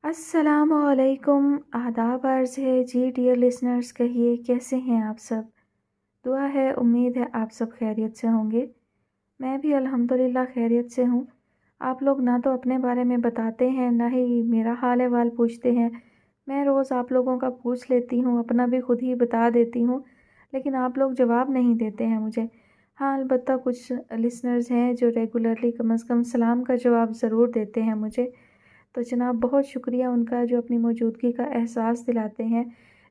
السلام علیکم، آداب عرض ہے جی ڈیئر لسنرز، کہیے کیسے ہیں آپ سب؟ دعا ہے، امید ہے آپ سب خیریت سے ہوں گے۔ میں بھی الحمدللہ خیریت سے ہوں۔ آپ لوگ نہ تو اپنے بارے میں بتاتے ہیں، نہ ہی میرا حال احوال پوچھتے ہیں۔ میں روز آپ لوگوں کا پوچھ لیتی ہوں، اپنا بھی خود ہی بتا دیتی ہوں، لیکن آپ لوگ جواب نہیں دیتے ہیں مجھے۔ ہاں، البتہ کچھ لسنرز ہیں جو ریگولرلی کم از کم سلام کا جواب ضرور دیتے ہیں مجھے، تو جناب بہت شکریہ ان کا، جو اپنی موجودگی کا احساس دلاتے ہیں،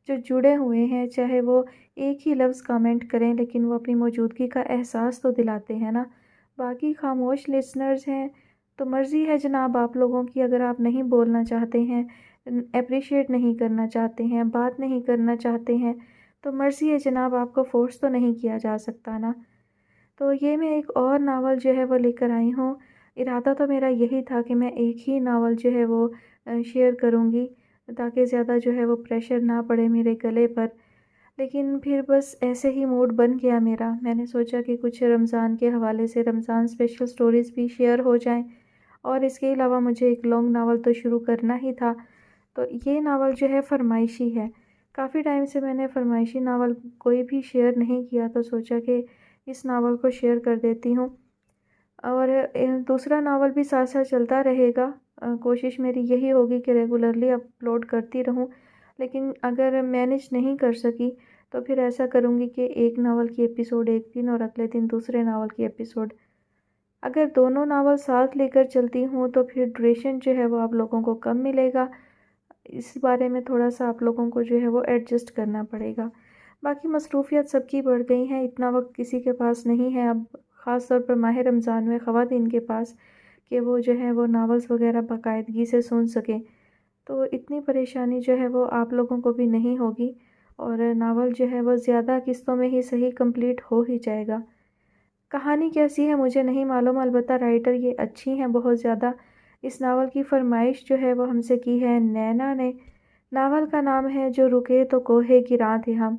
جو جڑے ہوئے ہیں، چاہے وہ ایک ہی لفظ کامنٹ کریں لیکن وہ اپنی موجودگی کا احساس تو دلاتے ہیں نا۔ باقی خاموش لسنرز ہیں تو مرضی ہے جناب آپ لوگوں کی، اگر آپ نہیں بولنا چاہتے ہیں، اپریشیٹ نہیں کرنا چاہتے ہیں، بات نہیں کرنا چاہتے ہیں، تو مرضی ہے جناب، آپ کو فورس تو نہیں کیا جا سکتا نا۔ تو یہ میں ایک اور ناول جو ہے وہ لے کر آئی ہوں۔ ارادہ تو میرا یہی تھا کہ میں ایک ہی ناول جو ہے وہ شیئر کروں گی، تاکہ زیادہ جو ہے وہ پریشر نہ پڑے میرے گلے پر، لیکن پھر بس ایسے ہی موڈ بن گیا میرا۔ میں نے سوچا کہ کچھ رمضان کے حوالے سے رمضان اسپیشل سٹوریز بھی شیئر ہو جائیں، اور اس کے علاوہ مجھے ایک لانگ ناول تو شروع کرنا ہی تھا۔ تو یہ ناول جو ہے فرمائشی ہے۔ کافی ٹائم سے میں نے فرمائشی ناول کوئی بھی شیئر نہیں کیا، تو سوچا کہ اس ناول کو شیئر کر دیتی ہوں، اور دوسرا ناول بھی ساتھ ساتھ چلتا رہے گا۔ کوشش میری یہی ہوگی کہ ریگولرلی اپلوڈ کرتی رہوں، لیکن اگر مینیج نہیں کر سکی تو پھر ایسا کروں گی کہ ایک ناول کی ایپیسوڈ ایک دن اور اگلے دن دوسرے ناول کی ایپیسوڈ۔ اگر دونوں ناول ساتھ لے کر چلتی ہوں تو پھر ڈوریشن جو ہے وہ آپ لوگوں کو کم ملے گا۔ اس بارے میں تھوڑا سا آپ لوگوں کو جو ہے وہ ایڈجسٹ کرنا پڑے گا۔ باقی مصروفیت سب کی بڑھ گئی ہیں، اتنا وقت کسی کے پاس نہیں ہے اب، خاص طور پر ماہ رمضان میں خواتین کے پاس، کہ وہ جو ہے وہ ناولز وغیرہ باقاعدگی سے سن سکیں۔ تو اتنی پریشانی جو ہے وہ آپ لوگوں کو بھی نہیں ہوگی، اور ناول جو ہے وہ زیادہ قسطوں میں ہی صحیح کمپلیٹ ہو ہی جائے گا۔ کہانی کیسی ہے مجھے نہیں معلوم، البتہ رائٹر یہ اچھی ہیں بہت زیادہ۔ اس ناول کی فرمائش جو ہے وہ ہم سے کی ہے نینا نے۔ ناول کا نام ہے جو رکے تو کوہ گراں تھے ہم۔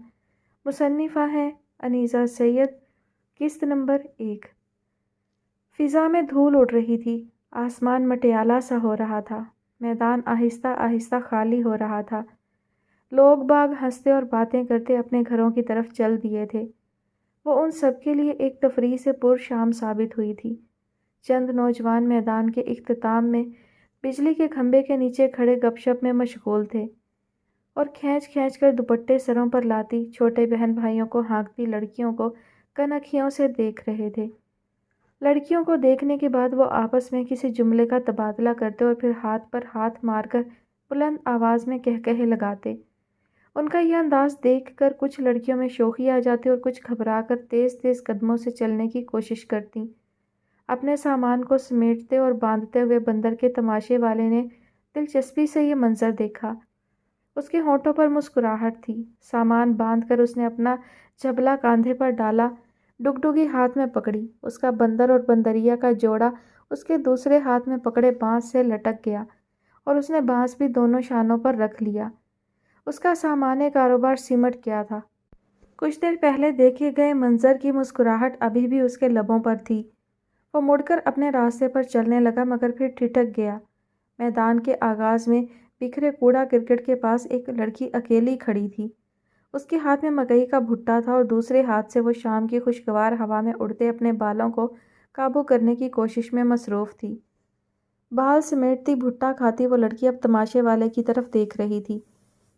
مصنفہ ہیں انیسہ سید۔ قسط نمبر 1۔ فضا میں دھول اڑ رہی تھی، آسمان مٹیالہ سا ہو رہا تھا، میدان آہستہ آہستہ خالی ہو رہا تھا۔ لوگ باغ ہنستے اور باتیں کرتے اپنے گھروں کی طرف چل دیے تھے۔ وہ ان سب کے لیے ایک تفریح سے پر شام ثابت ہوئی تھی۔ چند نوجوان میدان کے اختتام میں بجلی کے کھمبے کے نیچے کھڑے گپ شپ میں مشغول تھے، اور کھینچ کھینچ کر دوپٹے سروں پر لاتی چھوٹے بہن بھائیوں کو ہانکتی لڑکیوں کو کنکھیوں سے دیکھ رہے تھے۔ لڑکیوں کو دیکھنے کے بعد وہ آپس میں کسی جملے کا تبادلہ کرتے اور پھر ہاتھ پر ہاتھ مار کر بلند آواز میں کہکہے لگاتے۔ ان کا یہ انداز دیکھ کر کچھ لڑکیوں میں شوخی آ جاتی اور کچھ گھبرا کر تیز تیز قدموں سے چلنے کی کوشش کرتی۔ اپنے سامان کو سمیٹتے اور باندھتے ہوئے بندر کے تماشے والے نے دلچسپی سے یہ منظر دیکھا۔ اس کے ہونٹوں پر مسکراہٹ تھی۔ سامان باندھ کر اس نے اپنا جھبلا کاندھے پر ڈالا، ڈگڈگی ہاتھ میں پکڑی۔ اس کا بندر اور بندریا کا جوڑا اس کے دوسرے ہاتھ میں پکڑے بانس سے لٹک گیا، اور اس نے بانس بھی دونوں شانوں پر رکھ لیا۔ اس کا سامان کاروبار سمٹ گیا تھا۔ کچھ دیر پہلے دیکھے گئے منظر کی مسکراہٹ ابھی بھی اس کے لبوں پر تھی۔ وہ مڑ کر اپنے راستے پر چلنے لگا، مگر پھر ٹھٹک گیا۔ میدان کے آغاز میں بکھرے کوڑا کرکٹ کے پاس ایک لڑکی اکیلی کھڑی تھی۔ اس کے ہاتھ میں مکئی کا بھٹا تھا، اور دوسرے ہاتھ سے وہ شام کی خوشگوار ہوا میں اڑتے اپنے بالوں کو قابو کرنے کی کوشش میں مصروف تھی۔ بال سمیٹتی بھٹا کھاتی وہ لڑکی اب تماشے والے کی طرف دیکھ رہی تھی۔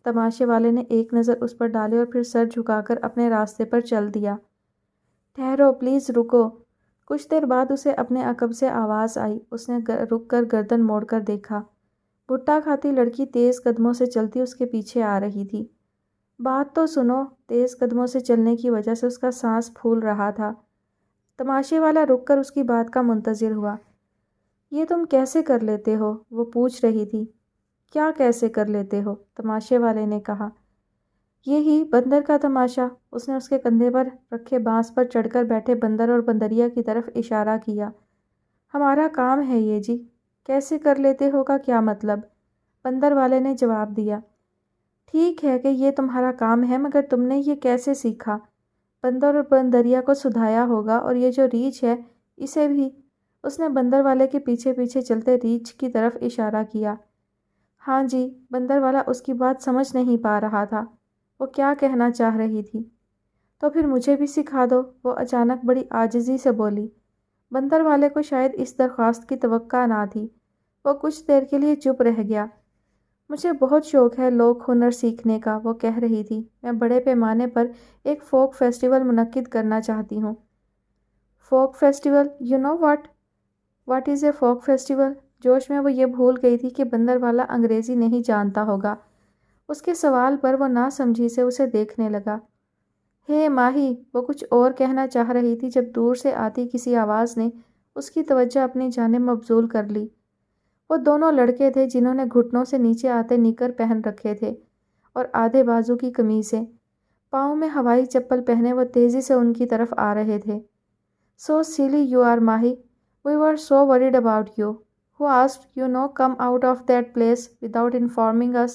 تماشے والے نے ایک نظر اس پر ڈالی اور پھر سر جھکا کر اپنے راستے پر چل دیا۔ ٹھہرو، پلیز رکو۔ کچھ دیر بعد اسے اپنے عقب سے آواز آئی۔ اس نے رک کر گردن موڑ کر دیکھا۔ بھٹا کھاتی لڑکی تیز قدموں سے چلتی اس کے پیچھے آ رہی تھی۔ بات تو سنو۔ تیز قدموں سے چلنے کی وجہ سے اس کا سانس پھول رہا تھا۔ تماشے والا رک کر اس کی بات کا منتظر ہوا۔ یہ تم کیسے کر لیتے ہو؟ وہ پوچھ رہی تھی۔ کیا کیسے کر لیتے ہو؟ تماشے والے نے کہا۔ یہی بندر کا تماشا۔ اس نے اس کے کندھے پر رکھے بانس پر چڑھ کر بیٹھے بندر اور بندریا کی طرف اشارہ کیا۔ ہمارا کام ہے یہ جی۔ کیسے کر لیتے ہو کا کیا مطلب؟ بندر والے نے جواب دیا۔ ٹھیک ہے کہ یہ تمہارا کام ہے، مگر تم نے یہ کیسے سیکھا؟ بندر اور بندریا کو سدھایا ہوگا، اور یہ جو ریچھ ہے اسے بھی۔ اس نے بندر والے کے پیچھے پیچھے چلتے ریچھ کی طرف اشارہ کیا۔ ہاں جی، بندر والا اس کی بات سمجھ نہیں پا رہا تھا، وہ کیا کہنا چاہ رہی تھی۔ تو پھر مجھے بھی سکھا دو، وہ اچانک بڑی عاجزی سے بولی۔ بندر والے کو شاید اس درخواست کی توقع نہ تھی، وہ کچھ دیر کے لیے چپ رہ گیا۔ مجھے بہت شوق ہے لوک ہنر سیکھنے کا، وہ کہہ رہی تھی۔ میں بڑے پیمانے پر ایک فوک فیسٹیول منعقد کرنا چاہتی ہوں۔ Folk festival? You know what is a folk festival? جوش میں وہ یہ بھول گئی تھی کہ بندر والا انگریزی نہیں جانتا ہوگا۔ اس کے سوال پر وہ ناسمجھی سے اسے دیکھنے لگا۔ ہے ماہی، وہ کچھ اور کہنا چاہ رہی تھی جب دور سے آتی کسی آواز نے اس کی توجہ اپنی جانب مبذول کر لی۔ وہ دونوں لڑکے تھے جنہوں نے گھٹنوں سے نیچے آتے نکر پہن رکھے تھے اور آدھے بازو کی قمیصیں۔ پاؤں میں ہوائی چپل پہنے وہ تیزی سے ان کی طرف آ رہے تھے۔ So silly you are, Mahi. We were so worried about you. Who asked you no come out of that place without informing us?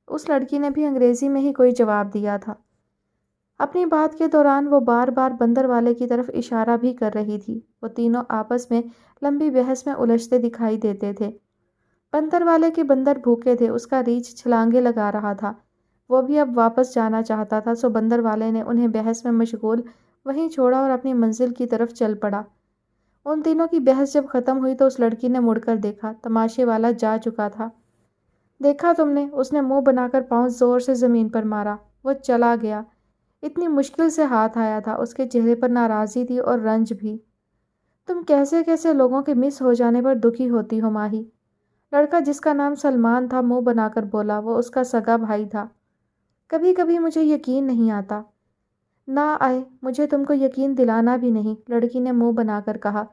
اس لڑکی نے بھی انگریزی میں ہی کوئی جواب دیا تھا۔ اپنی بات کے دوران وہ بار بار بندر والے کی طرف اشارہ بھی کر رہی تھی۔ وہ تینوں آپس میں لمبی بحث میں الجھتے دکھائی دیتے تھے۔ بندر والے کے بندر بھوکے تھے، اس کا ریچھ چھلانگے لگا رہا تھا۔ وہ بھی اب واپس جانا چاہتا تھا، سو بندر والے نے انہیں بحث میں مشغول وہیں چھوڑا اور اپنی منزل کی طرف چل پڑا۔ ان تینوں کی بحث جب ختم ہوئی تو اس لڑکی نے مڑ کر دیکھا، تماشے والا جا چکا تھا۔ دیکھا تم نے؟ اس نے منہ بنا کر پاؤں زور سے زمین پر مارا۔ وہ چلا گیا۔ اتنی مشکل سے ہاتھ آیا تھا، اس کے چہرے پر ناراضی تھی اور رنج بھی۔ تم کیسے کیسے لوگوں کے مس ہو جانے پر دکھی ہوتی ہو ماہی؟ لڑکا جس کا نام سلمان تھا منہ بنا کر بولا۔ وہ اس کا سگا بھائی تھا۔ کبھی کبھی مجھے یقین نہیں آتا۔ نہ آئے، مجھے تم کو یقین دلانا بھی نہیں، لڑکی نے منہ بنا کر کہا۔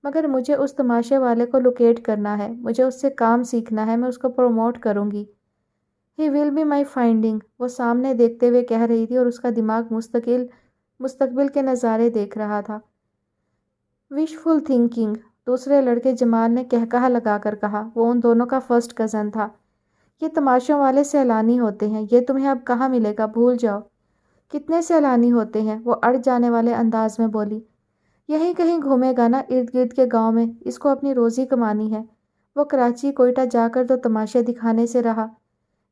مگر مجھے اس تماشے والے کو لوکیٹ کرنا ہے، مجھے اس سے کام سیکھنا ہے، میں اس کو پروموٹ کروں گی۔ ہی ول بی مائی فائنڈنگ، وہ سامنے دیکھتے ہوئے کہہ رہی تھی اور اس کا دماغ مستقبل کے نظارے دیکھ رہا تھا۔ وش فل تھنکنگ، دوسرے لڑکے جمال نے کہکہا لگا کر کہا۔ وہ ان دونوں کا فرسٹ کزن تھا۔ یہ تماشوں والے سیلانی ہوتے ہیں، یہ تمہیں اب کہاں ملے گا، بھول جاؤ۔ کتنے سیلانی ہوتے ہیں؟ وہ اڑ جانے والے انداز میں بولی۔ یہیں کہیں گھومے گا نا، ارد گرد کے گاؤں میں، اس کو اپنی روزی کمانی ہے۔ وہ کراچی کوئٹہ جا کر تو تماشے دکھانے سے رہا،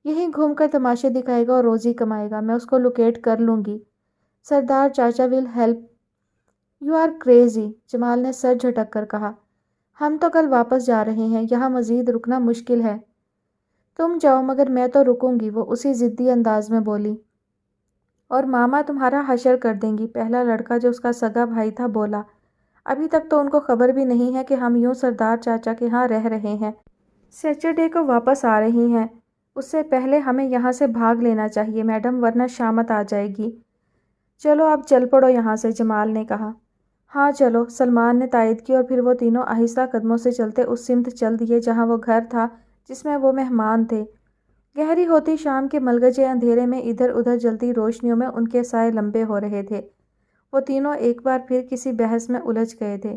یہیں گھوم کر تماشے دکھائے گا اور روزی کمائے گا۔ میں اس کو لوکیٹ کر لوں گی۔ سردار چاچا will help. You are crazy, Jamal نے سر جھٹک کر کہا۔ ہم تو کل واپس جا رہے ہیں، یہاں مزید رکنا مشکل ہے۔ تم جاؤ مگر میں تو رکوں گی، وہ اسی ضدی انداز میں بولی۔ اور ماما تمہارا حشر کر دیں گی، پہلا لڑکا جو اس کا سگا بھائی تھا بولا۔ ابھی تک تو ان کو خبر بھی نہیں ہے کہ ہم یوں سردار چاچا کے ہاں رہ رہے ہیں، سیچرڈے کو واپس آ رہی ہیں۔ اس سے پہلے ہمیں یہاں سے بھاگ لینا چاہیے میڈم، ورنہ شامت آ جائے گی۔ چلو اب چل پڑو یہاں سے، جمال نے کہا۔ ہاں چلو، سلمان نے تائید کی اور پھر وہ تینوں آہستہ قدموں سے چلتے اس سمت چل دیے جہاں وہ گھر تھا جس میں وہ مہمان تھے۔ گہری ہوتی شام کے ملگجے اندھیرے میں ادھر ادھر جلتی روشنیوں میں ان کے سائے لمبے ہو رہے تھے۔ وہ تینوں ایک بار پھر کسی بحث میں الجھ گئے تھے۔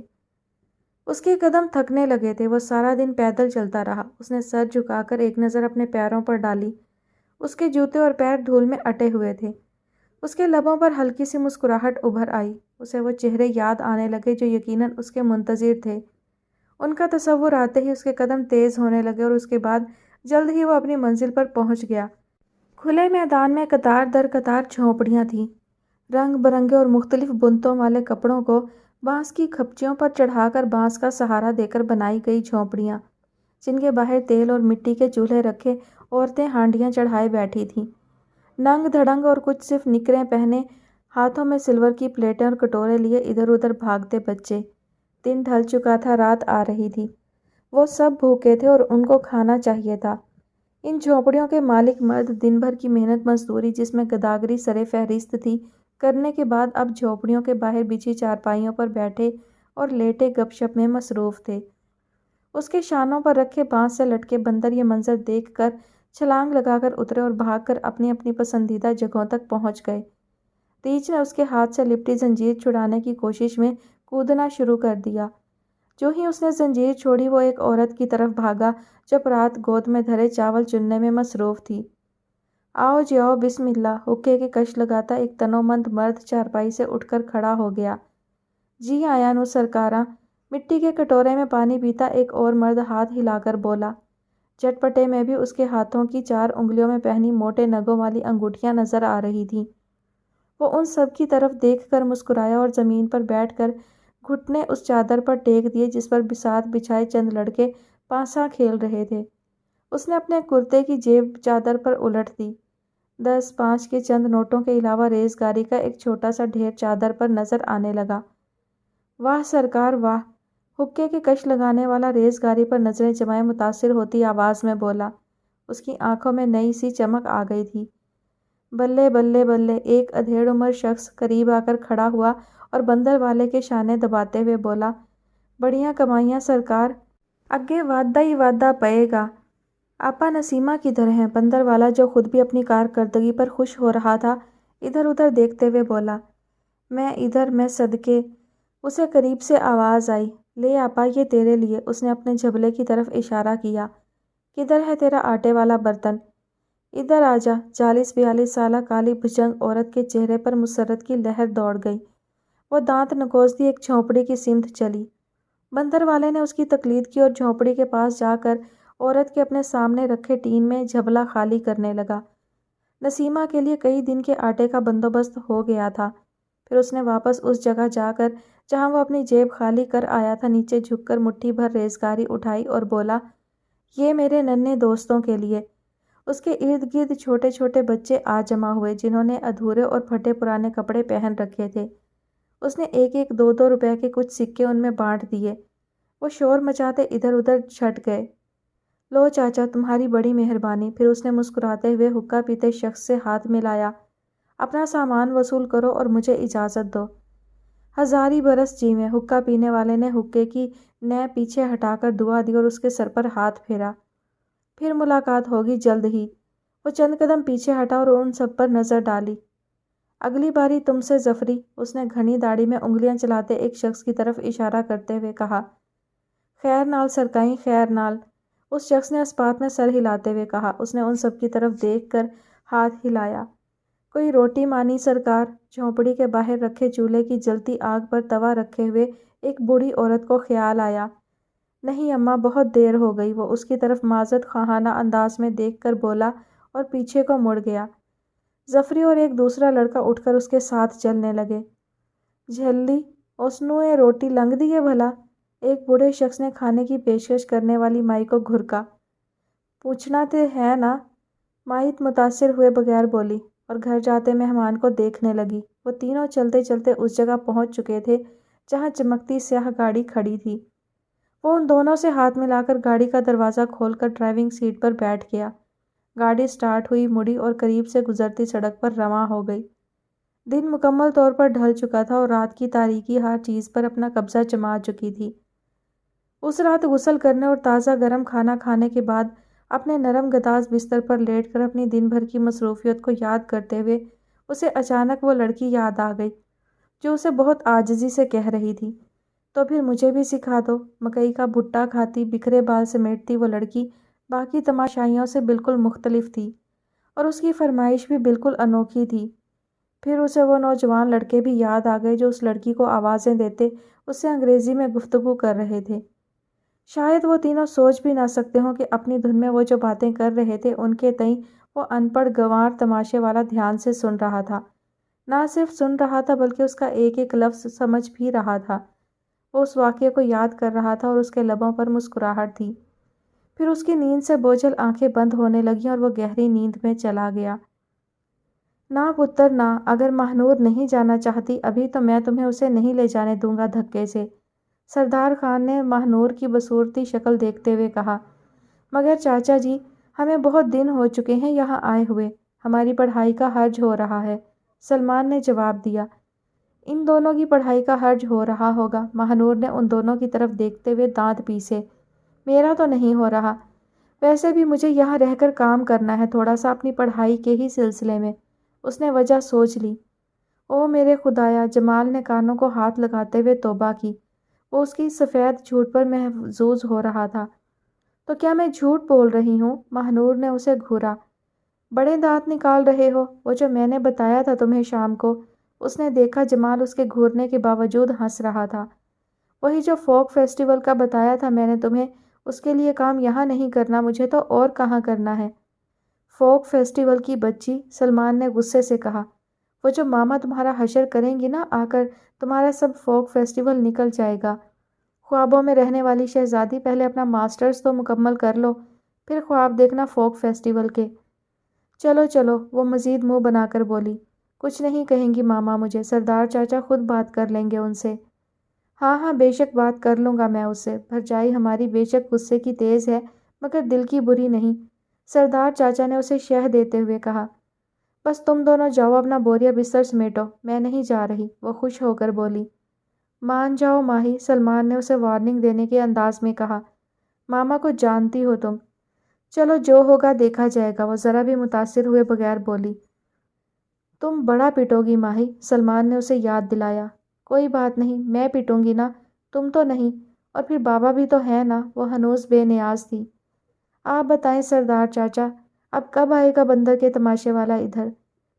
اس کے قدم تھکنے لگے تھے، وہ سارا دن پیدل چلتا رہا۔ اس نے سر جھکا کر ایک نظر اپنے پیروں پر ڈالی۔ اس کے جوتے اور پیر دھول میں اٹے ہوئے تھے۔ اس کے لبوں پر ہلکی سی مسکراہٹ ابھر آئی۔ اسے وہ چہرے یاد آنے لگے جو یقیناً اس کے منتظر تھے۔ ان کا تصور آتے ہی اس کے قدم تیز ہونے لگے اور اس کے بعد جلد ہی وہ اپنی منزل پر پہنچ گیا۔ کھلے میدان میں قطار در قطار جھونپڑیاں تھیں، رنگ برنگے اور مختلف بنتوں والے کپڑوں کو بانس کی کھپچیوں پر چڑھا کر بانس کا سہارا دے کر بنائی گئی جھونپڑیاں، جن کے باہر تیل اور مٹی کے چولہے رکھے عورتیں ہانڈیاں چڑھائے بیٹھی تھیں۔ ننگ دھڑنگ اور کچھ صرف نکریں پہنے، ہاتھوں میں سلور کی پلیٹیں اور کٹورے لیے ادھر ادھر بھاگتے بچے۔ دن ڈھل چکا تھا، رات آ رہی تھی۔ وہ سب بھوکے تھے اور ان کو کھانا چاہیے تھا۔ ان جھونپڑیوں کے مالک مرد دن بھر کی محنت مزدوری جس میں گداگری سرِ فہرست تھی، کرنے کے بعد اب جھونپڑیوں کے باہر بچھی چارپائیوں پر بیٹھے اور لیٹے گپ شپ میں مصروف تھے۔ اس کے شانوں پر رکھے بانس سے لٹکے بندر یہ منظر دیکھ کر چھلانگ لگا کر اترے اور بھاگ کر اپنی اپنی پسندیدہ جگہوں تک پہنچ گئے۔ ریچھ نے اس کے ہاتھ سے لپٹی زنجیر چھڑانے کی کوشش میں کودنا شروع کر دیا۔ جو ہی اس نے زنجیر چھوڑی وہ ایک عورت کی طرف بھاگا جو رات گود میں دھرے چاول چننے میں مصروف تھی۔ آؤ جی آؤ، بسم اللہ، حقے کے کش لگاتا ایک تنومند مرد چارپائی سے اٹھ کر کھڑا ہو گیا۔ جی آیا نو سرکاراں، مٹی کے کٹورے میں پانی پیتا ایک اور مرد ہاتھ ہلا کر بولا۔ چٹپٹے میں بھی اس کے ہاتھوں کی 4 انگلیوں میں پہنی موٹے نگوں والی انگوٹھیاں نظر آ رہی تھیں۔ وہ ان سب کی طرف دیکھ کر مسکرایا اور زمین پر بیٹھ کر گھٹنے اس چادر پر ٹیک دیے جس پر بساط بچھائے چند لڑکے پانسا کھیل رہے تھے۔ اس نے اپنے کرتے کی جیب چادر پر الٹ دی۔ 10 5 کے چند نوٹوں کے علاوہ ریزگاری کا ایک چھوٹا سا ڈھیر چادر پر نظر آنے لگا۔ واہ سرکار واہ! حقے کے کش لگانے والا ریزگاری پر نظریں جمائے متاثر ہوتی آواز میں بولا۔ اس کی آنکھوں میں نئی سی چمک آ گئی تھی۔ بلے بلے بلے! ایک ادھیڑ عمر شخص قریب آ کر کھڑا ہوا اور بندر والے کے شانے دباتے ہوئے بولا، بڑیاں کمائیاں سرکار! اگے وعدہ ہی وعدہ پئے گا۔ آپا نسیمہ کدھر ہیں؟ بندر والا جو خود بھی اپنی کارکردگی پر خوش ہو رہا تھا ادھر ادھر دیکھتے ہوئے بولا، میں ادھر، میں صدقے! اسے قریب سے آواز آئی، لے آپا یہ تیرے لیے۔ اس نے اپنے جھبلے کی طرف اشارہ کیا۔ کدھر ہے تیرا آٹے والا برتن؟ ادھر آجا۔ 40 42 سالہ کالی بھجنگ عورت کے چہرے پر مسرت کی لہر دوڑ گئی۔ وہ دانت نکوستی ایک جھونپڑی کی سمت چلی۔ بندر والے نے اس کی تقلید کی اور جھونپڑی کے پاس جا کر عورت کے اپنے سامنے رکھے ٹین میں جھبلا خالی کرنے لگا۔ نسیمہ کے لیے کئی دن کے آٹے کا بندوبست ہو گیا تھا۔ پھر اس نے واپس اس جگہ جا کر جہاں وہ اپنی جیب خالی کر آیا تھا نیچے جھک کر مٹھی بھر ریزگاری اٹھائی اور بولا، یہ میرے ننھے دوستوں کے لیے۔ اس کے ارد گرد چھوٹے چھوٹے بچے آ جمع ہوئے جنہوں نے ادھورے اور پھٹے پرانے کپڑے پہن رکھے تھے۔ اس نے ایک ایک 2 2 روپے کے کچھ سکے ان میں بانٹ دیے۔ وہ شور مچاتے ادھر ادھر چھٹ گئے۔ لو چاچا تمہاری بڑی مہربانی۔ پھر اس نے مسکراتے ہوئے حقہ پیتے شخص سے ہاتھ ملایا، اپنا سامان وصول کرو اور مجھے اجازت دو۔ ہزاری برس جیویں۔ حقہ پینے والے نے حقے کی نہ پیچھے ہٹا کر دعا دی اور اس کے سر پر ہاتھ پھیرا، پھر ملاقات ہوگی جلد ہی۔ وہ چند قدم پیچھے ہٹا اور ان سب پر نظر ڈالی۔ اگلی باری تم سے ظفری، اس نے گھنی داڑھی میں انگلیاں چلاتے ایک شخص کی طرف اشارہ کرتے ہوئے کہا۔ خیر نال سرکائیں، خیر نال، اس شخص نے اسپات میں سر ہلاتے ہوئے کہا۔ اس نے ان سب کی طرف دیکھ کر ہاتھ ہلایا۔ کوئی روٹی مانی سرکار؟ جھونپڑی کے باہر رکھے چولہے کی جلتی آگ پر توا رکھے ہوئے ایک بوڑھی عورت کو خیال آیا۔ نہیں اماں، بہت دیر ہو گئی۔ وہ اس کی طرف معذرت خواہانہ انداز میں دیکھ کر بولا اور پیچھے کو مڑ گیا۔ ظفری اور ایک دوسرا لڑکا اٹھ کر اس کے ساتھ چلنے لگے۔ جھلی اسنوں اے روٹی لنگھ دیئے بھلا؟ ایک بوڑھے شخص نے کھانے کی پیشکش کرنے والی مائی کو گھرکا۔ پوچھنا تے ہے نا؟ مائیت متاثر ہوئے بغیر بولی اور گھر جاتے مہمان کو دیکھنے لگی۔ وہ تینوں چلتے چلتے اس جگہ پہنچ چکے تھے جہاں چمکتی سیاہ گاڑی کھڑی تھی۔ وہ ان دونوں سے ہاتھ ملا کر گاڑی کا دروازہ کھول کر ڈرائیونگ سیٹ پر بیٹھ گیا۔ گاڑی سٹارٹ ہوئی، مڑی اور قریب سے گزرتی سڑک پر رواں ہو گئی۔ دن مکمل طور پر ڈھل چکا تھا اور رات کی تاریکی ہر چیز پر اپنا قبضہ جما چکی تھی۔ اس رات غسل کرنے اور تازہ گرم کھانا کھانے کے بعد اپنے نرم گداز بستر پر لیٹ کر اپنی دن بھر کی مصروفیت کو یاد کرتے ہوئے اسے اچانک وہ لڑکی یاد آ گئی جو اسے بہت عاجزی سے کہہ رہی تھی، تو پھر مجھے بھی سکھا دو۔ مکئی کا بھٹا کھاتی، بکھرے بال سمیٹتی وہ لڑکی باقی تماشائیوں سے بالکل مختلف تھی اور اس کی فرمائش بھی بالکل انوکھی تھی۔ پھر اسے وہ نوجوان لڑکے بھی یاد آ گئے جو اس لڑکی کو آوازیں دیتے اس سے انگریزی میں گفتگو کر رہے تھے۔ شاید وہ تینوں سوچ بھی نہ سکتے ہوں کہ اپنی دھن میں وہ جو باتیں کر رہے تھے ان کے تئیں وہ ان پڑھ گنوار تماشے والا دھیان سے سن رہا تھا۔ نہ صرف سن رہا تھا بلکہ اس کا ایک ایک لفظ سمجھ بھی رہا تھا۔ وہ اس واقعے کو یاد کر رہا تھا اور اس کے لبوں پر مسکراہٹ تھی۔ پھر اس کی نیند سے بوجھل آنکھیں بند ہونے لگیں اور وہ گہری نیند میں چلا گیا۔ نہ پتر نہ، اگر ماہنور نہیں جانا چاہتی ابھی تو میں تمہیں اسے نہیں لے جانے دوں گا دھکے سے، سردار خان نے ماہنور کی بصورتی شکل دیکھتے ہوئے کہا۔ مگر چاچا جی، ہمیں بہت دن ہو چکے ہیں یہاں آئے ہوئے، ہماری پڑھائی کا حرج ہو رہا ہے، سلمان نے جواب دیا۔ ان دونوں کی پڑھائی کا حرج ہو رہا ہوگا، ماہنور نے ان دونوں کی طرف دیکھتے ہوئے دانت پیسے۔ میرا تو نہیں ہو رہا، ویسے بھی مجھے یہاں رہ کر کام کرنا ہے تھوڑا سا اپنی پڑھائی کے ہی سلسلے میں، اس نے وجہ سوچ لی۔ او میرے خدایا، جمال نے کانوں کو ہاتھ لگاتے ہوئے توبہ کی۔ وہ اس کی سفید جھوٹ پر محظوظ ہو رہا تھا۔ تو کیا میں جھوٹ بول رہی ہوں؟ ماہنور نے اسے گھورا۔ بڑے دانت نکال رہے ہو؟ وہ جو میں نے بتایا تھا تمہیں شام کو۔ اس نے دیکھا جمال اس کے گھورنے کے باوجود ہنس رہا تھا۔ وہی جو فوک فیسٹیول کا بتایا تھا میں نے تمہیں، اس کے لیے کام یہاں نہیں کرنا مجھے تو اور کہاں کرنا ہے؟ فوک فیسٹیول کی بچی، سلمان نے غصے سے کہا۔ وہ جو ماما تمہارا حشر کریں گی نا، آ کر تمہارا سب فوک فیسٹیول نکل جائے گا۔ خوابوں میں رہنے والی شہزادی، پہلے اپنا ماسٹرز تو مکمل کر لو، پھر خواب دیکھنا فوک فیسٹیول کے۔ چلو چلو، وہ مزید منہ بنا کر بولی۔ کچھ نہیں کہیں گی ماما مجھے، سردار چاچا خود بات کر لیں گے ان سے۔ ہاں ہاں، بے شک بات کر لوں گا میں اس سے۔ بھرجائی ہماری بے شک غصے کی تیز ہے مگر دل کی بری نہیں، سردار چاچا نے اسے شہ دیتے ہوئے کہا۔ بس تم دونوں جاؤ اپنا بوریا بستر سمیٹو، میں نہیں جا رہی، وہ خوش ہو کر بولی۔ مان جاؤ ماہی، سلمان نے اسے وارننگ دینے کے انداز میں کہا۔ ماما کو جانتی ہو تم۔ چلو جو ہوگا دیکھا جائے گا، وہ ذرا بھی متاثر ہوئے بغیر بولی۔ تم بڑا پٹو گی ماہی، سلمان نے اسے یاد دلایا۔ کوئی بات نہیں، میں پٹوں گی نا، تم تو نہیں، اور پھر بابا بھی تو ہے نا، وہ ہنوز بے نیاز تھی۔ آپ بتائیں سردار چاچا، اب کب آئے گا بندر کے تماشے والا ادھر؟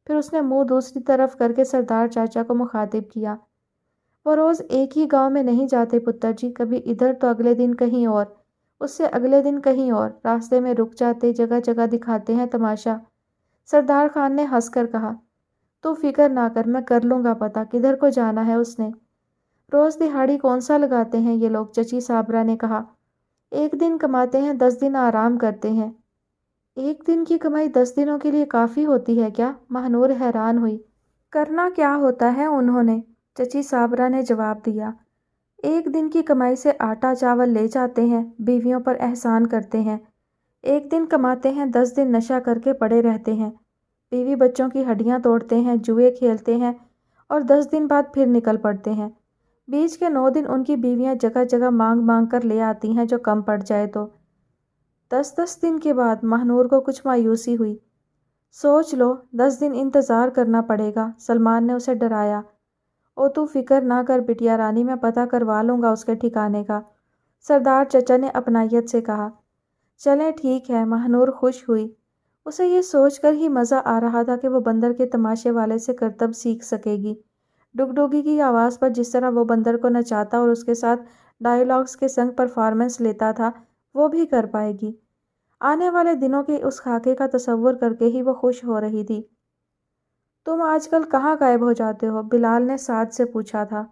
پھر اس نے منہ دوسری طرف کر کے سردار چاچا کو مخاطب کیا۔ وہ روز ایک ہی گاؤں میں نہیں جاتے پتر جی، کبھی ادھر تو اگلے دن کہیں اور، اس سے اگلے دن کہیں اور، راستے میں رک جاتے، جگہ جگہ دکھاتے ہیں تماشا۔ سردار خان نے ہنس کر کہا۔ تو فکر نہ کر، میں کر لوں گا پتہ کدھر کو جانا ہے اس نے۔ روز دہاڑی کون سا لگاتے ہیں یہ لوگ، چچی صابرہ نے کہا۔ ایک دن کماتے ہیں، 10 دن آرام کرتے ہیں۔ ایک دن کی کمائی 10 دنوں کے لیے کافی ہوتی ہے کیا؟ مہنور حیران ہوئی۔ کرنا کیا ہوتا ہے انہوں نے؟ چچی صابرہ نے جواب دیا۔ ایک دن کی کمائی سے آٹا چاول لے جاتے ہیں، بیویوں پر احسان کرتے ہیں۔ ایک دن کماتے ہیں، 10 دن نشہ کر کے پڑے رہتے ہیں، بیوی بچوں کی ہڈیاں توڑتے ہیں، جوئے کھیلتے ہیں، اور 10 دن بعد پھر نکل پڑتے ہیں۔ بیچ کے 9 دن ان کی بیویاں جگہ جگہ مانگ مانگ کر لے آتی ہیں جو کم پڑ جائے تو۔ 10 دن کے بعد مہنور کو کچھ مایوسی ہوئی۔ سوچ لو، 10 دن انتظار کرنا پڑے گا، سلمان نے اسے ڈرایا۔ او تو فکر نہ کر بٹیا رانی، میں پتہ کروا لوں گا اس کے ٹھکانے کا، سردار چچا نے اپنائیت سے کہا۔ چلیں ٹھیک ہے، مہنور خوش ہوئی۔ اسے یہ سوچ کر ہی مزہ آ رہا تھا کہ وہ بندر کے تماشے والے سے کرتب سیکھ سکے گی۔ ڈگڈوگی کی آواز پر جس طرح وہ بندر کو نچاتا اور اس کے ساتھ ڈائیلاگز کے سنگ پرفارمنس لیتا تھا، وہ بھی کر پائے گی۔ آنے والے دنوں کے اس خاکے کا تصور کر کے ہی وہ خوش ہو رہی تھی۔ تم آج کل کہاں غائب ہو جاتے ہو؟ بلال نے سعد سے پوچھا تھا۔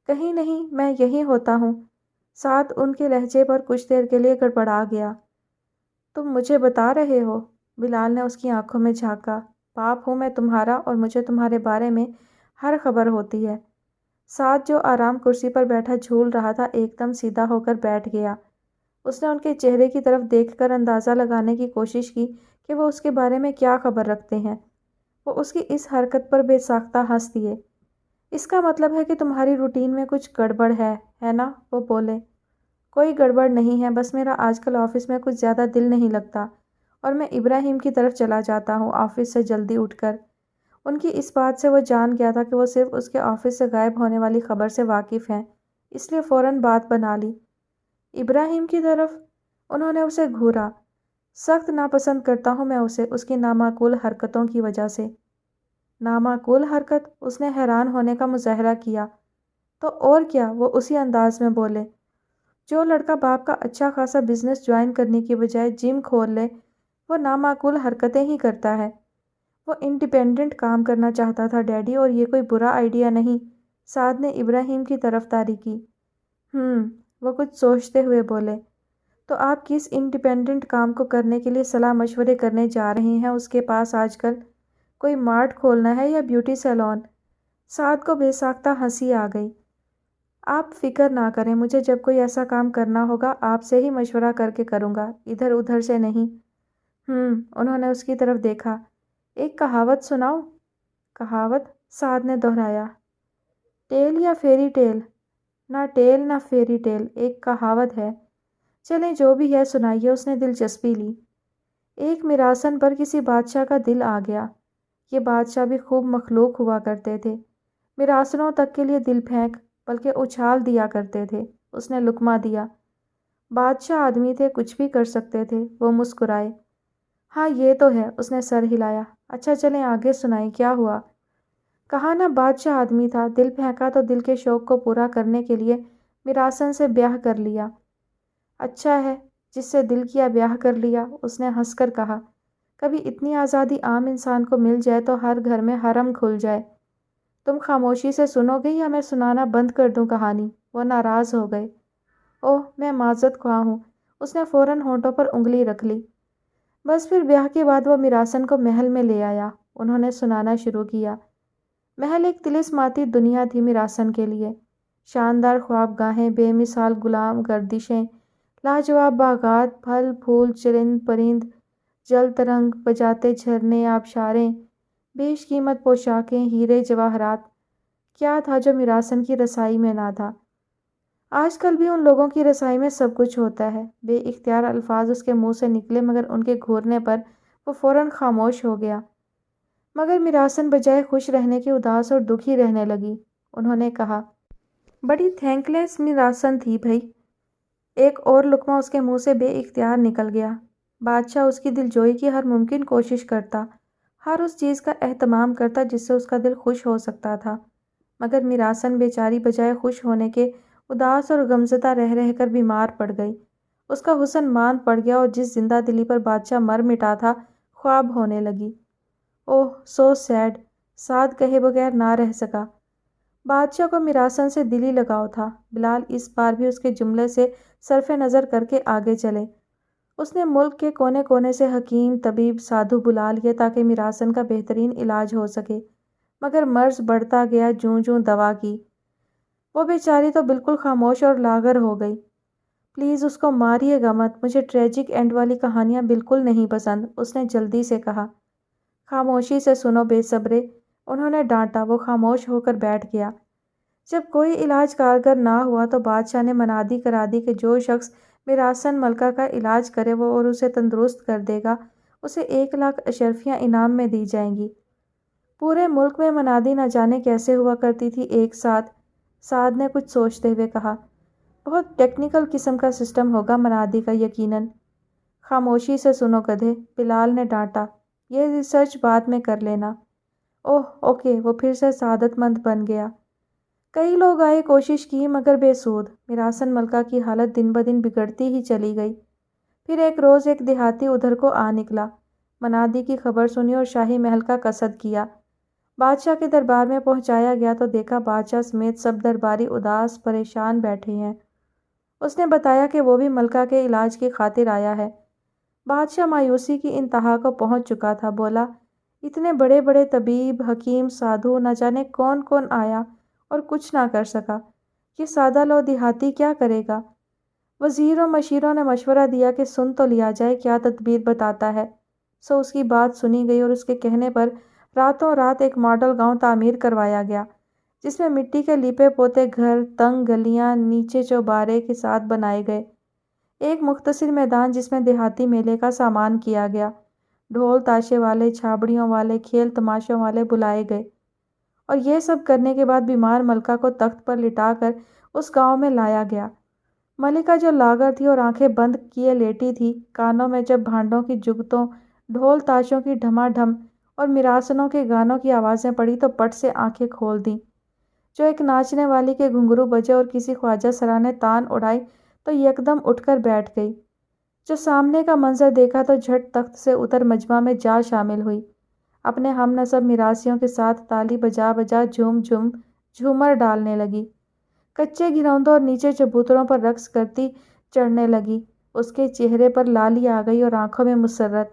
کہیں نہیں، میں یہیں ہوتا ہوں۔ سعد ان کے لہجے پر کچھ دیر کے لیے گڑبڑا گیا۔ تم مجھے بتا رہے ہو؟ بلال نے اس کی آنکھوں میں جھانکا۔ باپ ہوں میں تمہارا اور مجھے تمہارے بارے میں ہر خبر ہوتی ہے۔ سعد جو آرام کرسی پر بیٹھا جھول رہا تھا، ایک دم سیدھا ہو کر بیٹھ گیا۔ اس نے ان کے چہرے کی طرف دیکھ کر اندازہ لگانے کی کوشش کی کہ وہ اس کے بارے میں کیا خبر رکھتے ہیں۔ وہ اس کی اس حرکت پر بے ساختہ ہنس دیے۔ اس کا مطلب ہے کہ تمہاری روٹین میں کچھ گڑبڑ ہے نا؟ وہ بولے۔ کوئی گڑبڑ نہیں ہے، بس میرا آج کل آفس میں کچھ زیادہ دل نہیں لگتا اور میں ابراہیم کی طرف چلا جاتا ہوں آفس سے جلدی اٹھ کر۔ ان کی اس بات سے وہ جان گیا تھا کہ وہ صرف اس کے آفس سے غائب ہونے والی خبر سے واقف ہیں، اس لیے فوراً بات بنا لی۔ ابراہیم کی طرف؟ انہوں نے اسے گھورا۔ سخت ناپسند کرتا ہوں میں اسے، اس کی نامعقول حرکتوں کی وجہ سے۔ نامعقول حرکت؟ اس نے حیران ہونے کا مظاہرہ کیا۔ تو اور کیا، وہ اسی انداز میں بولے۔ جو لڑکا باپ کا اچھا خاصا بزنس جوائن کرنے کی بجائے جم کھول لے، وہ نامعقول حرکتیں ہی کرتا ہے۔ وہ انڈیپینڈنٹ کام کرنا چاہتا تھا ڈیڈی، اور یہ کوئی برا آئیڈیا نہیں۔ سعد نے ابراہیم کی طرفداری کی۔ وہ کچھ سوچتے ہوئے بولے۔ تو آپ کس انڈیپینڈنٹ کام کو کرنے کے لیے صلاح مشورے کرنے جا رہے ہیں اس کے پاس آج کل؟ کوئی مارٹ کھولنا ہے یا بیوٹی سیلون؟ سعد کو بے ساختہ ہنسی آ گئی۔ آپ فکر نہ کریں، مجھے جب کوئی ایسا کام کرنا ہوگا آپ سے ہی مشورہ کر کے کروں گا، ادھر ادھر سے نہیں۔ انہوں نے اس کی طرف دیکھا۔ ایک کہاوت سناؤ؟ کہاوت؟ سعد نے دہرایا۔ ٹیل یا فیری ٹیل؟ نہ ٹیل نہ فیری ٹیل، ایک کہاوت ہے۔ چلیں جو بھی ہے سنائیے، اس نے دلچسپی لی۔ ایک میراسن پر کسی بادشاہ کا دل آ گیا۔ یہ بادشاہ بھی خوب مخلوق ہوا کرتے تھے، میراسنوں تک کے لیے دل پھینک بلکہ اچھال دیا کرتے تھے۔ اس نے لقمہ دیا۔ بادشاہ آدمی تھے، کچھ بھی کر سکتے تھے۔ وہ مسکرائے۔ ہاں یہ تو ہے، اس نے سر ہلایا۔ اچھا چلیں آگے سنائیں، کیا ہوا؟ کہا نا بادشاہ آدمی تھا، دل پھینکا تو دل کے شوق کو پورا کرنے کے لیے میراسن سے بیاہ کر لیا۔ اچھا ہے، جس سے دل کیا بیاہ کر لیا، اس نے ہنس کر کہا۔ کبھی اتنی آزادی عام انسان کو مل جائے تو ہر گھر میں حرم کھل جائے۔ تم خاموشی سے سنو گے یا میں سنانا بند کر دوں کہانی؟ وہ ناراض ہو گئے۔ اوہ، میں معذرت خواہ ہوں۔ اس نے فوراً ہونٹوں پر انگلی رکھ لی۔ بس پھر بیاہ کے بعد وہ میراسن کو محل میں لے آیا۔ انہوں نے سنانا شروع کیا۔ محل ایک طلسماتی دنیا تھی میراسن کے لیے۔ شاندار خوابگاہیں، بے مثال غلام گردشیں، لاجواب باغات، پھل پھول، چرند پرند، جل ترنگ، بجاتے جھرنے، آبشاریں، بیش قیمت پوشاکیں، ہیرے جواہرات۔ کیا تھا جو میراسن کی رسائی میں نہ تھا؟ آج کل بھی ان لوگوں کی رسائی میں سب کچھ ہوتا ہے۔ بے اختیار الفاظ اس کے منہ سے نکلے مگر ان کے گھورنے پر وہ فوراً خاموش ہو گیا۔ مگر میراسن بجائے خوش رہنے کے اداس اور دکھی رہنے لگی۔ انہوں نے کہا، بڑی تھینک لیس میراسن تھی بھئی۔ ایک اور لقمہ اس کے منہ سے بے اختیار نکل گیا۔ بادشاہ اس کی دلجوئی کی ہر ممکن کوشش کرتا، ہر اس چیز کا اہتمام کرتا جس سے اس کا دل خوش ہو سکتا تھا، مگر میراسن بیچاری بجائے خوش ہونے کے اداس اور غمزدہ رہ رہ کر بیمار پڑ گئی۔ اس کا حسن ماند پڑ گیا اور جس زندہ دلی پر بادشاہ مر مٹا تھا، خواب ہونے لگی۔ اوہ سو سیڈ، سعد کہے بغیر نہ رہ سکا۔ بادشاہ کو میراسن سے دلی لگاؤ تھا۔ بلال اس بار بھی اس کے جملے سے صرف نظر کر کے آگے چلے۔ اس نے ملک کے کونے کونے سے حکیم، طبیب، سادھو بلا لیے تاکہ میراسن کا بہترین علاج ہو سکے، مگر مرض بڑھتا گیا جوں جوں دوا کی۔ وہ بیچاری تو بالکل خاموش اور لاغر ہو گئی۔ پلیز اس کو ماریے گا مت، مجھے ٹریجک اینڈ والی کہانیاں بالکل نہیں پسند، اس نے جلدی سے کہا۔ خاموشی سے سنو بے صبرے، انہوں نے ڈانٹا۔ وہ خاموش ہو کر بیٹھ گیا۔ جب کوئی علاج کارگر نہ ہوا تو بادشاہ نے منادی کرا دی کہ جو شخص میراسن ملکہ کا علاج کرے وہ اور اسے تندرست کر دے گا، اسے 1,00,000 اشرفیاں انعام میں دی جائیں گی۔ پورے ملک میں منادی نہ جانے کیسے ہوا کرتی تھی ایک ساتھ۔ سعد نے کچھ سوچتے ہوئے کہا، بہت ٹیکنیکل قسم کا سسٹم ہوگا منادی کا یقیناً۔ خاموشی سے سنو گدھے، بلال نے ڈانٹا، یہ ریسرچ بعد میں کر لینا۔ اوہ اوکے، وہ پھر سے سعادت مند بن گیا۔ کئی لوگ آئے، کوشش کی مگر بے سود۔ میراسن ملکہ کی حالت دن بدن بگڑتی ہی چلی گئی۔ پھر ایک روز ایک دیہاتی ادھر کو آ نکلا، منادی کی خبر سنی اور شاہی محل کا قصد کیا۔ بادشاہ کے دربار میں پہنچایا گیا تو دیکھا بادشاہ سمیت سب درباری اداس پریشان بیٹھے ہیں۔ اس نے بتایا کہ وہ بھی ملکہ کے علاج کی خاطر آیا ہے۔ بادشاہ مایوسی کی انتہا کو پہنچ چکا تھا۔ بولا، اتنے بڑے بڑے طبیب، حکیم، سادھو، نہ جانے کون کون آیا اور کچھ نہ کر سکا۔ یہ سادہ لو دیہاتی کیا کرے گا؟ وزیر و مشیروں نے مشورہ دیا کہ سن تو لیا جائے کیا تدبیر بتاتا ہے۔ سو اس کی بات سنی گئی اور اس کے کہنے پر راتوں رات ایک ماڈل گاؤں تعمیر کروایا گیا، جس میں مٹی کے لیپے پوتے گھر، تنگ گلیاں، نیچے چوبارے کے ساتھ بنائے گئے۔ ایک مختصر میدان جس میں دیہاتی میلے کا سامان کیا گیا۔ ڈھول تاشے والے، چھابڑیوں والے، کھیل تماشوں والے بلائے گئے۔ اور یہ سب کرنے کے بعد بیمار ملکہ کو تخت پر لٹا کر اس گاؤں میں لایا گیا۔ ملکہ جو لاغر تھی اور آنکھیں بند کیے لیٹی تھی، کانوں میں جب بھانڈوں کی جگتوں، ڈھول تاشوں کی ڈھما ڈھم اور میراسنوں کے گانوں کی آوازیں پڑی تو پٹ سے آنکھیں کھول دیں۔ جو ایک ناچنے والی کے گھنگرو بجے اور کسی خواجہ سرا نے تان اڑائی تو یکدم اٹھ کر بیٹھ گئی۔ جو سامنے کا منظر دیکھا تو جھٹ تخت سے اتر مجمع میں جا شامل ہوئی، اپنے ہم نسب میراثیوں کے ساتھ تالی بجا بجا جھوم جھوم جھومر ڈالنے لگی۔ کچے گھروندوں اور نیچے چبوتروں پر رقص کرتی چڑھنے لگی۔ اس کے چہرے پر لالی آ گئی اور آنکھوں میں مسرت۔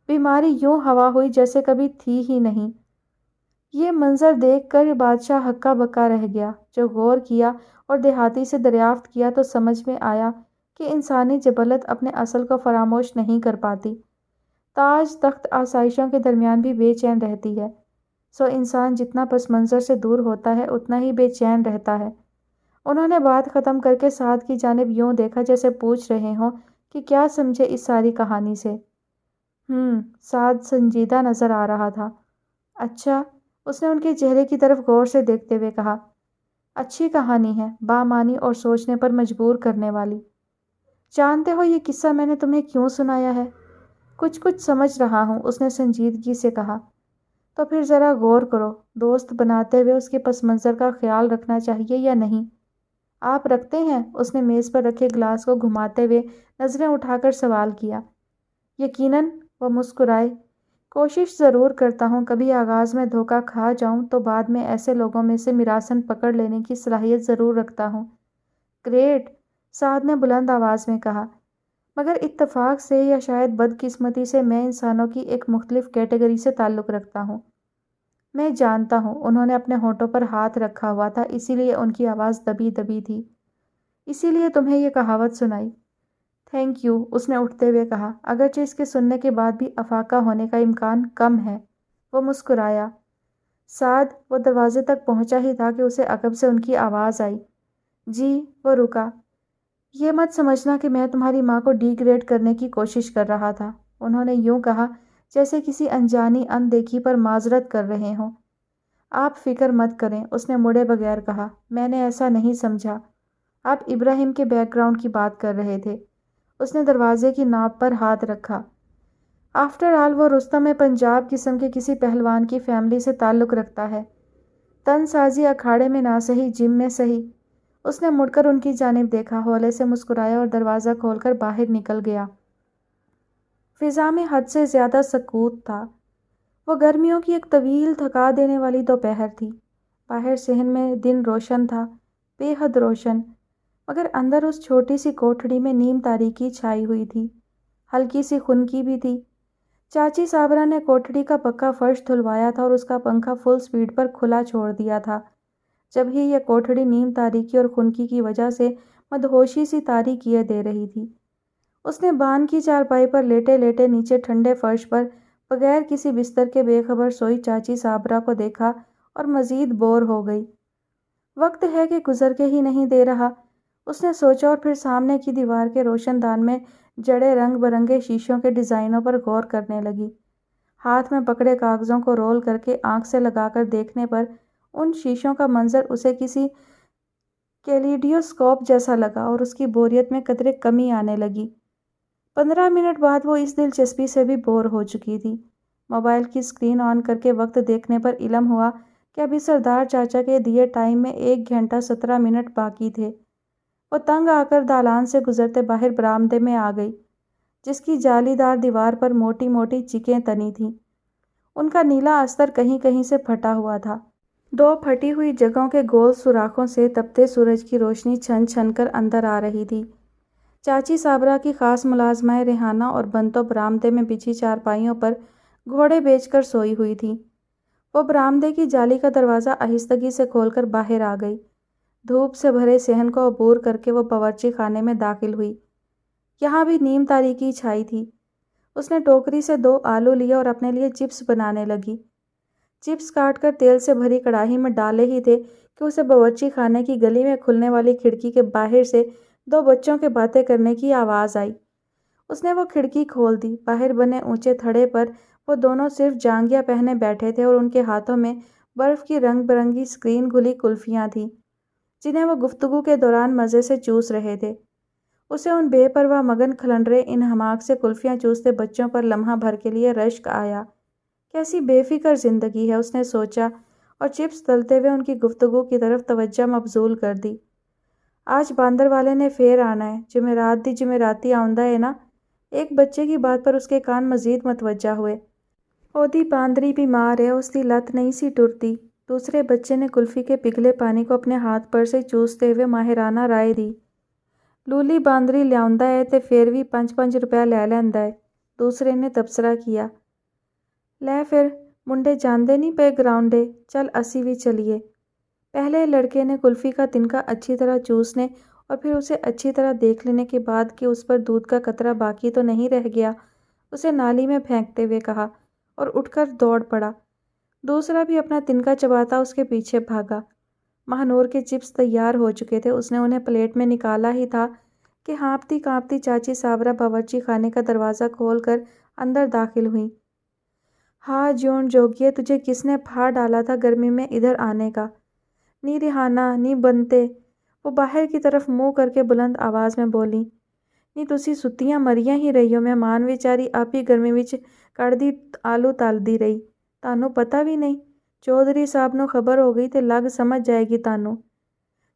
بیماری یوں ہوا ہوئی جیسے کبھی تھی ہی نہیں۔ یہ منظر دیکھ کر بادشاہ ہکا بکا رہ گیا۔ جو غور کیا اور دیہاتی سے دریافت کیا تو سمجھ میں آیا کہ انسانی جبلت اپنے اصل کو فراموش نہیں کر پاتی۔ تاج تخت آسائشوں کے درمیان بھی بے چین رہتی ہے، سو انسان جتنا پس منظر سے دور ہوتا ہے اتنا ہی بے چین رہتا ہے۔ انہوں نے بات ختم کر کے سعد کی جانب یوں دیکھا جیسے پوچھ رہے ہوں کہ کیا سمجھے اس ساری کہانی سے۔ سعد سنجیدہ نظر آ رہا تھا۔ اچھا، اس نے ان کے چہرے کی طرف غور سے دیکھتے ہوئے کہا، اچھی کہانی ہے، بامعنی اور سوچنے پر مجبور کرنے والی۔ جانتے ہو یہ قصہ میں نے تمہیں کیوں سنایا ہے؟ کچھ سمجھ رہا ہوں، اس نے سنجیدگی سے کہا۔ تو پھر ذرا غور کرو، دوست بناتے ہوئے اس کے پس منظر کا خیال رکھنا چاہیے یا نہیں؟ آپ رکھتے ہیں؟ اس نے میز پر رکھے گلاس کو گھماتے ہوئے نظریں اٹھا کر سوال کیا۔ یقیناً، وہ مسکرائے۔ کوشش ضرور کرتا ہوں، کبھی آغاز میں دھوکہ کھا جاؤں تو بعد میں ایسے لوگوں میں سے میراثاً پکڑ لینے کی صلاحیت ضرور رکھتا ہوں۔ گریٹ، سعد نے بلند آواز میں کہا۔ مگر اتفاق سے یا شاید بدقسمتی سے میں انسانوں کی ایک مختلف کیٹیگری سے تعلق رکھتا ہوں۔ میں جانتا ہوں۔ انہوں نے اپنے ہونٹوں پر ہاتھ رکھا ہوا تھا، اسی لیے ان کی آواز دبی دبی تھی۔ اسی لیے تمہیں یہ کہاوت سنائی۔ تھینک یو، اس نے اٹھتے ہوئے کہا، اگرچہ اس کے سننے کے بعد بھی افاقہ ہونے کا امکان کم ہے۔ وہ مسکرایا۔ سعد، وہ دروازے تک پہنچا ہی تھا کہ اسے عقب سے ان کی آواز آئی۔ جی، وہ رکا۔ یہ مت سمجھنا کہ میں تمہاری ماں کو ڈی گریڈ کرنے کی کوشش کر رہا تھا، انہوں نے یوں کہا جیسے کسی انجانی اندیکھی پر معذرت کر رہے ہوں۔ آپ فکر مت کریں، اس نے مڑے بغیر کہا، میں نے ایسا نہیں سمجھا۔ آپ ابراہیم کے بیک گراؤنڈ کی بات کر رہے تھے۔ اس نے دروازے کی ناپ پر ہاتھ رکھا۔ آفٹر آل وہ رستم پنجاب قسم کے کسی پہلوان کی فیملی سے تعلق رکھتا ہے۔ تن سازی اکھاڑے میں نہ سہی، جم میں سہی۔ اس نے مڑ کر ان کی جانب دیکھا، ہولے سے مسکرایا اور دروازہ کھول کر باہر نکل گیا۔ فضا میں حد سے زیادہ سکوت تھا۔ وہ گرمیوں کی ایک طویل تھکا دینے والی دوپہر تھی۔ باہر صحن میں دن روشن تھا، بے حد روشن، مگر اندر اس چھوٹی سی کوٹھڑی میں نیم تاریکی چھائی ہوئی تھی، ہلکی سی خنکی بھی تھی۔ چاچی صابرہ نے کوٹھڑی کا پکا فرش دھلوایا تھا اور اس کا پنکھا فل سپیڈ پر کھلا چھوڑ دیا تھا، جب ہی یہ کوٹھڑی نیم تاریکی اور خنکی کی وجہ سے مدہوشی سی طاری کیے دے رہی تھی۔ اس نے بان کی چارپائی پر لیٹے لیٹے نیچے ٹھنڈے فرش پر بغیر کسی بستر کے بے خبر سوئی چاچی صابرہ کو دیکھا اور مزید بور ہو گئی۔ وقت ہے کہ گزر کے ہی نہیں دے رہا، اس نے سوچا اور پھر سامنے کی دیوار کے روشن دان میں جڑے رنگ برنگے شیشوں کے ڈیزائنوں پر غور کرنے لگی۔ ہاتھ میں پکڑے کاغذوں کو رول کر کے آنکھ سے لگا کر دیکھنے پر ان شیشوں کا منظر اسے کسی کیلیڈیوسکوپ جیسا لگا اور اس کی بوریت میں قدرے کمی آنے لگی۔ 15 منٹ بعد وہ اس دلچسپی سے بھی بور ہو چکی تھی۔ موبائل کی اسکرین آن کر کے وقت دیکھنے پر علم ہوا کہ ابھی سردار چاچا کے دیے ٹائم میں 1 گھنٹہ 17 منٹ باقی تھے۔ وہ تنگ آ کر دالان سے گزرتے باہر برآمدے میں آ گئی، جس کی جالی دار دیوار پر موٹی موٹی چیکیں تنی تھیں۔ ان کا نیلا استر کہیں کہیں سے پھٹا ہوا تھا۔ 2 پھٹی ہوئی جگہوں کے گول سوراخوں سے تپتے سورج کی روشنی چھن چھن کر اندر آ رہی تھی۔ چاچی صابرہ کی خاص ملازمہ ریحانہ اور بنتو برآمدے میں بچھی چارپائیوں پر گھوڑے بیچ کر سوئی ہوئی تھی۔ وہ برآمدے کی جالی کا دروازہ آہستگی سے کھول کر باہر آ گئی۔ دھوپ سے بھرے صحن کو عبور کر کے وہ باورچی خانے میں داخل ہوئی۔ یہاں بھی نیم تاریکی چھائی تھی۔ اس نے ٹوکری سے 2 آلو لیے اور اپنے لیے چپس بنانے لگی۔ چپس کاٹ کر تیل سے بھری کڑاہی میں ڈالے ہی تھے کہ اسے باورچی خانے کی گلی میں کھلنے والی کھڑکی کے باہر سے 2 بچوں کے باتیں کرنے کی آواز آئی۔ اس نے وہ کھڑکی کھول دی۔ باہر بنے اونچے تھڑے پر وہ دونوں صرف جانگھیاں پہنے بیٹھے تھے اور ان کے ہاتھوں میں برف کی رنگ برنگی اسکرین گھلی کلفیاں تھیں، جنہیں وہ گفتگو کے دوران مزے سے چوس رہے تھے۔ اسے ان بے پرواہ مگن کھلنڈرے انہماک سے کلفیاں چوستے بچوں پر لمحہ بھر کے لیے رشک آیا۔ کیسی بے فکر زندگی ہے، اس نے سوچا اور چپس تلتے ہوئے ان کی گفتگو کی طرف توجہ مبذول کر دی۔ آج باندر والے نے پھر آنا ہے، جمعرات دی جمعراتی آؤندہ ہے نا؟ ایک بچے کی بات پر اس کے کان مزید متوجہ ہوئے۔ اودی باندری بیمار ہے، اس دی لت نہیں سی ٹرتی۔ دوسرے بچے نے کلفی کے پگھلے پانی کو اپنے ہاتھ پر سے چوستے ہوئے ماہرانہ رائے دی۔ لولی باندری لیاوندا ہے تے پھر بھی 5-5 روپے لے لیندا ہے، دوسرے نے تبصرہ کیا۔ لے پھر، منڈے جاندے نہیں پے گراؤنڈے، چل اسی بھی چلیے۔ پہلے لڑکے نے کلفی کا تنکا اچھی طرح چوسنے اور پھر اسے اچھی طرح دیکھ لینے کے بعد کہ اس پر دودھ کا قطرہ باقی تو نہیں رہ گیا، اسے نالی میں پھینکتے ہوئے کہا اور اٹھ کر دوڑ پڑا۔ دوسرا بھی اپنا تنکا چباتا اس کے پیچھے بھاگا۔ مہنور کے چپس تیار ہو چکے تھے، اس نے انہیں پلیٹ میں نکالا ہی تھا کہ ہانپتی کانپتی چاچی صابرہ باورچی خانے کا دروازہ کھول کر اندر داخل ہوئیں۔ ہاں جون جوگیے، تجھے کس نے پھا ڈالا تھا گرمی میں ادھر آنے کا؟ نی ریحانہ، نی بنتے، وہ باہر کی طرف منہ کر کے بلند آواز میں بولی۔ نی تسی ستیاں مریاں ہی رہی ہو، مہمان وچاری آپ ہی گرمی وچ کڑدی آلو تالدی رہی، تانوں پتہ بھی نہیں، چودھری صاحب نو خبر ہو گئی تے لگ سمجھ جائے گی تانوں۔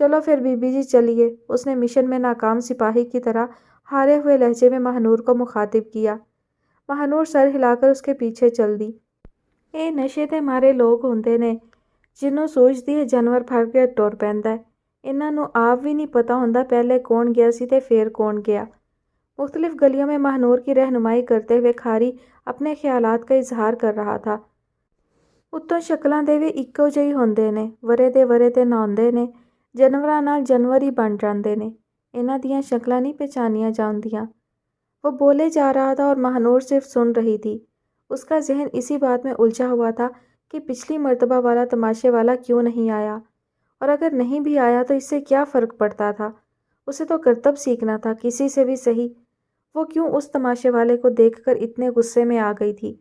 چلو پھر بی بی جی چلیے، اس نے مشن میں ناکام سپاہی کی طرح ہارے ہوئے لہجے میں ماہنور کو مخاطب کیا۔ ماہنور سر ہلا کر اس کے پیچھے چل دی۔ اے نشے تے مارے لوگ ہوندے نے جنوں سوچدی ہے جانور پھڑ کے ٹر پیندا ہے، انہاں نوں آپ بھی نہیں پتہ ہوندا پہلے کون گیا سی تے پھر کون گیا۔ مختلف گلیوں میں ماہنور کی رہنمائی کرتے ہوئے کھاری اپنے خیالات کا اظہار کر رہا تھا۔ اتوں شکلاں دے وی اکو جہی ہوندے نے، ورے تے نہاندے نے، جانوراں نال جانور ہی بن جاندے نے، انہاں دیاں شکلاں نہیں پہچانیاں جاندیاں۔ وہ بولے جا رہا تھا اور ماہنور صرف سن رہی تھی۔ اس کا ذہن اسی بات میں الجھا ہوا تھا کہ پچھلی مرتبہ والا تماشے والا کیوں نہیں آیا، اور اگر نہیں بھی آیا تو اس سے کیا فرق پڑتا تھا؟ اسے تو کرتب سیکھنا تھا، کسی سے بھی صحیح۔ وہ کیوں اس تماشے والے کو دیکھ کر اتنے غصے میں آ گئی تھی؟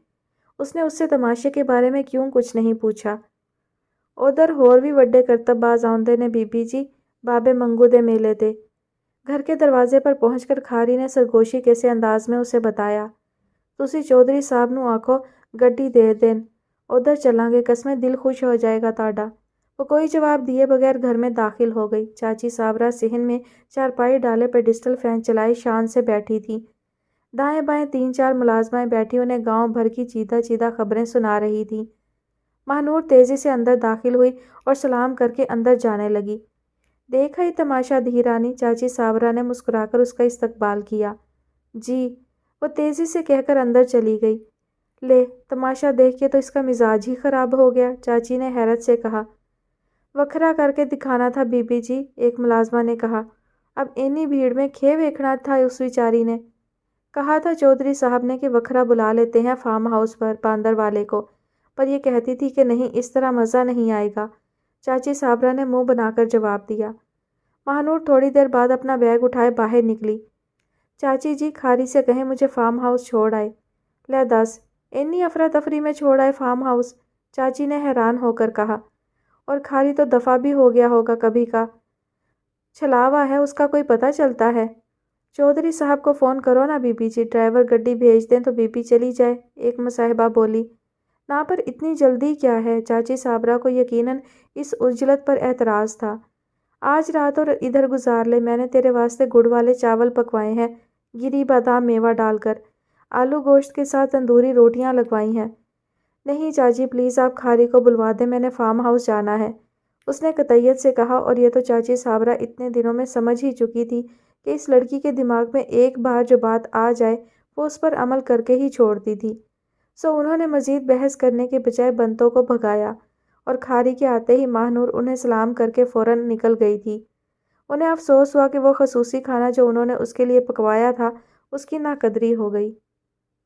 اس نے اس سے تماشے کے بارے میں کیوں کچھ نہیں پوچھا؟ ادھر ہور بھی وڈے کرتب باز آوندے نے بی بی جی، بابے منگو دے میلے تے۔ گھر کے دروازے پر پہنچ کر کھاری نے سرگوشی کیسے انداز میں اسے بتایا۔ تسی چودھری صاحب نوں آکھو گڈی دے دین، ادھر چلاں گے، قسمیں دل خوش ہو جائے گا تہاڈا۔ وہ کوئی جواب دیے بغیر گھر میں داخل ہو گئی۔ چاچی صابرہ صحن میں چارپائی ڈالے پر ڈسٹل فین چلائی شان سے بیٹھی تھی۔ دائیں بائیں 3-4 ملازمائیں بیٹھی انہیں گاؤں بھر کی چیدہ خبریں سنا رہی تھیں۔ ماہنور تیزی سے اندر داخل ہوئی اور سلام کر کے اندر جانے لگی۔ دیکھا ہی تماشا دھیرانی، چاچی صابرہ نے مسکرا کر اس کا استقبال کیا۔ جی، وہ تیزی سے کہہ کر اندر چلی گئی۔ لے، تماشا دیکھ کے تو اس کا مزاج ہی خراب ہو گیا، چاچی نے حیرت سے کہا۔ وکھرا کر کے دکھانا تھا بی بی جی، ایک ملازمہ نے کہا۔ اب اینی بھیڑ میں کھے ویکھنا تھا اس بیچاری نے۔ کہا تھا چودھری صاحب نے کہ وکھرا بلا لیتے ہیں فارم ہاؤس پر باندر والے کو، پر یہ کہتی تھی کہ نہیں، اس طرح مزہ نہیں آئے گا، چاچی صابرہ نے منہ بنا کر جواب دیا۔ ماہنور تھوڑی دیر بعد اپنا بیگ اٹھائے باہر نکلی۔ چاچی جی، کھاری سے کہیں مجھے فارم ہاؤس چھوڑ آئے۔ لے دس، اینی افراتفری میں چھوڑ آئے فارم ہاؤس؟ چاچی نے حیران ہو کر کہا۔ اور کھاری تو دفع بھی ہو گیا ہوگا کبھی کا، چھلاوا ہے، اس کا کوئی پتہ چلتا ہے؟ چودھری صاحب کو فون کرو نا بی بی جی، ڈرائیور گڈی بھیج دیں تو بی بی چلی جائے، ایک مصاحبہ بولی۔ نا پر اتنی جلدی کیا ہے؟ چاچی صابرہ کو یقیناً اس عجلت پر اعتراض تھا۔ آج رات اور ادھر گزار لے، میں نے تیرے واسطے گڑ والے چاول پکوائے ہیں، گری بادام میوہ ڈال کر، آلو گوشت کے ساتھ تندوری روٹیاں لگوائی ہیں۔ نہیں چاچی پلیز، آپ کھاری کو بلوا دیں، میں نے فارم ہاؤس جانا ہے، اس نے قطعیت سے کہا۔ اور یہ تو چاچی صابرہ اتنے دنوں میں سمجھ ہی چکی تھی کہ اس لڑکی کے دماغ میں ایک بار جو بات آ جائے وہ اس پر عمل کر کے ہی چھوڑتی تھی۔ سو انہوں نے مزید بحث کرنے کے بجائے بنتوں کو بھگایا، اور کھاری کے آتے ہی ماہنور انہیں سلام کر کے فوراً نکل گئی تھی۔ انہیں افسوس ہوا کہ وہ خصوصی کھانا جو انہوں نے اس کے لیے پکوایا تھا اس کی ناقدری ہو گئی۔